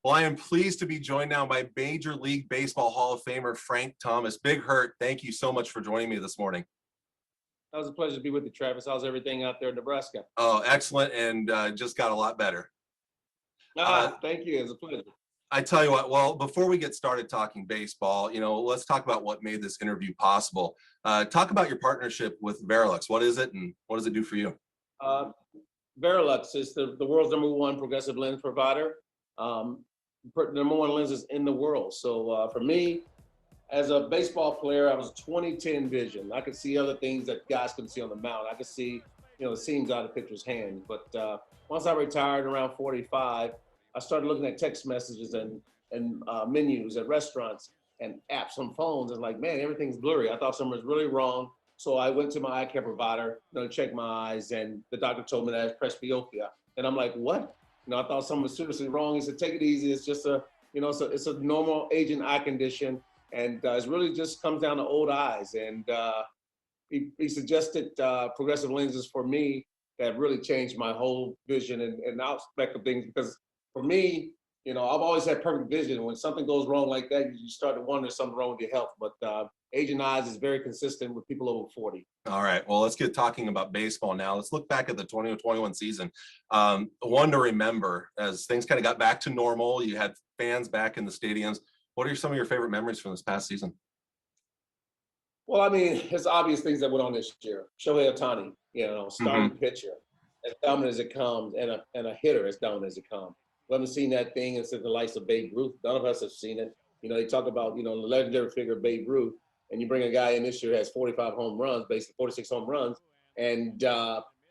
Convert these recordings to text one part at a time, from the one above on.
Well, I am pleased to be joined now by Major League Baseball Hall of Famer Frank Thomas. Big Hurt, thank you so much for joining me this morning. That was a pleasure to be with you, Travis. How's everything out there in Nebraska? Oh, excellent, and just got a lot better. Thank you. It's a pleasure. I tell you what, well, before we get started talking baseball, let's talk about what made this interview possible. Talk about your partnership with Verilux. What is it, and what does it do for you? Verilux is the world's #1 progressive lens provider. Number one lenses in the world. So for me, as a baseball player, I was 20/10 vision. I could see other things that guys couldn't see on the mound. I could see, the seams out of the pitcher's hand. But once I retired around 45, I started looking at text messages and menus at restaurants and apps on phones. And like, man, everything's blurry. I thought something was really wrong. So I went to my eye care provider, to check my eyes, and the doctor told me that I had presbyopia. And I'm like, what? I thought something was seriously wrong. He said, take it easy. It's just it's a normal aging eye condition. And it really just comes down to old eyes. And he suggested progressive lenses for me that really changed my whole vision and aspect of things. Because for me, I've always had perfect vision. When something goes wrong like that, you start to wonder something wrong with your health. But aging eyes is very consistent with people over 40. All right, well, let's get talking about baseball now. Let's look back at the 2021 season. One to remember as things kind of got back to normal. You had fans back in the stadiums. What are some of your favorite memories from this past season? Well, I mean, it's obvious things that went on this year. Shohei Ohtani, starting pitcher, as dominant as it comes, and a hitter as dominant as it comes. We haven't seen that thing since the likes of Babe Ruth. None of us have seen it. They talk about, the legendary figure Babe Ruth, and you bring a guy in this year who has 45 home runs, basically 46 home runs, and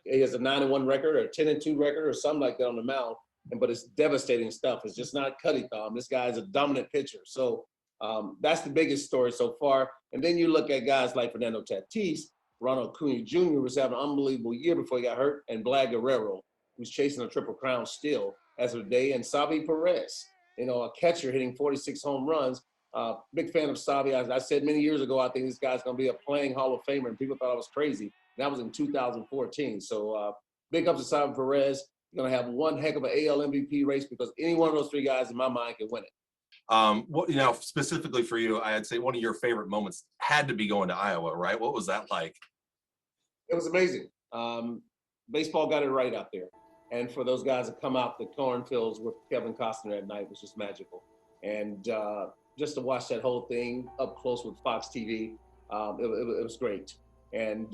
he has a 9-1 record or a 10-2 record or something like that on the mound. But it's devastating stuff. It's just not cutty thumb. This guy is a dominant pitcher. So that's the biggest story so far. And then you look at guys like Fernando Tatis, Ronald Acuna Jr. was having an unbelievable year before he got hurt, and Vlad Guerrero, who's chasing a Triple Crown still as of today, and Savvy Perez, a catcher hitting 46 home runs. Big fan of Savvy. I said many years ago, I think this guy's going to be a playing Hall of Famer, and people thought I was crazy. And that was in 2014. So big ups to Savvy Perez. You're going to have one heck of an AL MVP race because any one of those three guys in my mind can win it. Specifically for you, I'd say one of your favorite moments had to be going to Iowa, right? What was that like? It was amazing. Baseball got it right out there. And for those guys that come out the cornfields with Kevin Costner at night was just magical. And just to watch that whole thing up close with Fox TV, it was great. And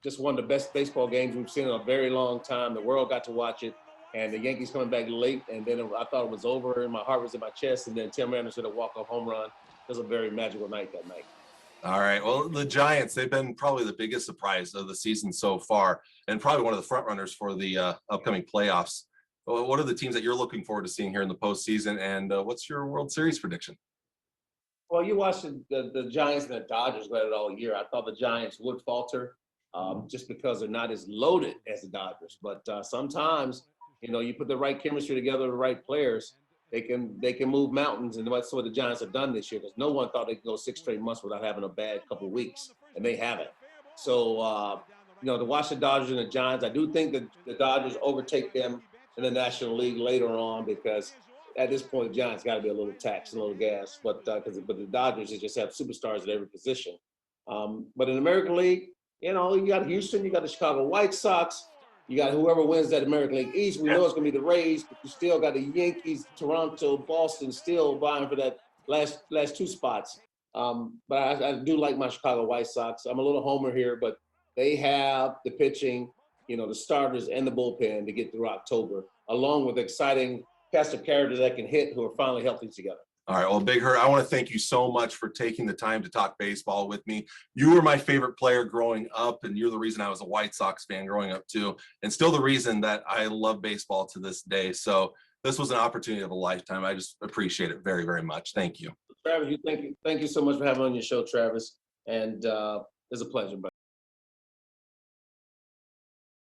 just one of the best baseball games we've seen in a very long time. The world got to watch it, and the Yankees coming back late, and then I thought it was over, and my heart was in my chest, and then Tim Anderson hit a walk-off home run. It was a very magical night that night. All right. Well, the Giants, they've been probably the biggest surprise of the season so far, and probably one of the front runners for the upcoming playoffs. What are the teams that you're looking forward to seeing here in the postseason, and what's your World Series prediction? Well, you watched the Giants and the Dodgers go at it all year. I thought the Giants would falter just because they're not as loaded as the Dodgers. But sometimes, you put the right chemistry together, the right players, they can move mountains, and that's what the Giants have done this year. Because no one thought they could go 6 straight months without having a bad couple of weeks, and they haven't. So, to watch the Dodgers and the Giants, I do think that the Dodgers overtake them in the National League later on because at this point, the Giants got to be a little taxed, a little gas, but the Dodgers just have superstars at every position. But in the American League, you got Houston, you got the Chicago White Sox, you got whoever wins that American League East. We know it's going to be the Rays, but you still got the Yankees, Toronto, Boston still vying for that last 2 spots. But I do like my Chicago White Sox. I'm a little homer here, but they have the pitching, the starters and the bullpen to get through October, along with exciting cast of characters that can hit who are finally healthy together. All right. Well, Big Hurt, I want to thank you so much for taking the time to talk baseball with me. You were my favorite player growing up, and you're the reason I was a White Sox fan growing up too, and still the reason that I love baseball to this day. So this was an opportunity of a lifetime. I just appreciate it very, very much. Thank you. Travis, thank you so much for having me on your show, Travis. And it's a pleasure, buddy.